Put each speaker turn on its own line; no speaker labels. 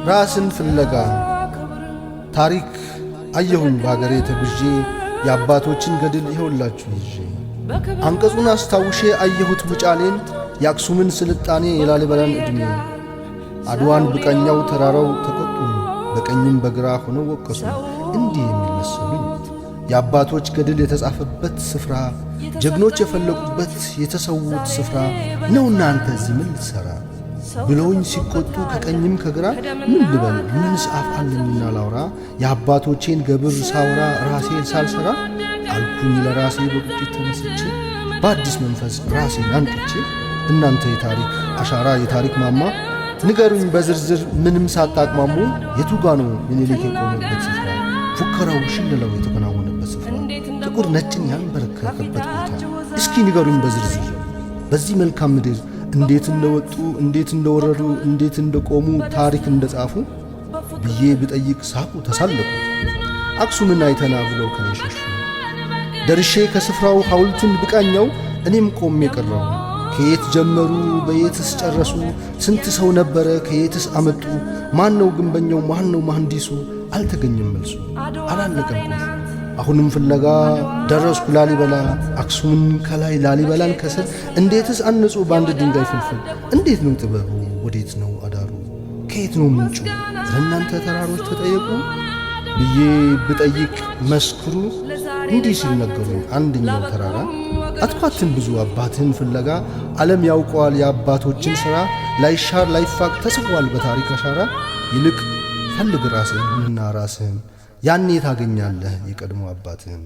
ራስን ፍለጋ ታሪክ አየሁኝ ባገሬ ተጉዤ የአባቶችን ገድል ይኸውላችሁ ይዤ አንቀጹን አስታውሼ አየሁት ውጫሌን የአክሱምን ስልጣኔ የላሊበላን ዕድሜ አድዋን ብቀኛው ተራራው ተቆጡኝ በቀኝም በግራ ሆነው ወቀሱ እንዲህ የሚመስሉኝ የአባቶች ገድል የተጻፈበት ስፍራ ጀግኖች የፈለቁበት የተሰዉት ስፍራ ነውና አንተ እዚህ ምን ልትሰራ ብለውኝ ሲቆጡ ከቀኝም ከግራ ምን ልበል ምንስ አፍ አለኝና ላውራ የአባቶቼን ገብር ሳውራ ራሴን ሳልሰራ አልኩኝ ለራሴ በቁጭት ተመስጬ በአዲስ መንፈስ ራሴን አንቅቼ እናንተ የታሪክ አሻራ የታሪክ ማማ ንገሩኝ በዝርዝር ምንም ሳታቅማሙ የቱጋ ነው ምኒልክ የቆመበት ስፍራ ፉከራው ሽለላው የተከናወነበት ስፍራ ጥቁር ነጭን ያንበረከከበት ቦታ እስኪ ንገሩኝ በዝርዝር በዚህ መልካም ምድር እንዴት እንደወጡ እንዴት እንደወረዱ እንዴት እንደቆሙ ታሪክ እንደጻፉ ብዬ ብጠይቅ ሳቁ ተሳለቁ አክሱምን አይተና ብለው ከኔ ሸሹ ደርሼ ከስፍራው ሐውልቱን ብቃኛው እኔም ቆሜ ቀረው ከየት ጀመሩ በየትስ ጨረሱ ስንት ሰው ነበረ ከየትስ አመጡ ማን ነው ግንበኛው ማን ነው መሐንዲሱ አልተገኘም መልሱ አላለቀም ቁልፉ አሁንም ፍለጋ ደረስኩ ላሊበላ አክሱምን ከላይ ላሊበላን ከስር እንዴትስ አነጹ በአንድ ድንጋይ ፍልፍል እንዴት ነው ጥበቡ ወዴት ነው አዳሩ ከየት ነው ምንጩ ለእናንተ ተራሮች ተጠየቁ ብዬ ብጠይቅ መስክሩ እንዲህ ሲል ነገሩኝ አንደኛው ተራራ አትኳትን ብዙ አባትህን ፍለጋ ዓለም ያውቀዋል የአባቶችን ሥራ ላይሻር ላይፋቅ ተጽፏል በታሪክ አሻራ ይልቅ ፈልግ ራስህንና ራስህን ያኔ ታገኛለህ የቀድሞ አባትህን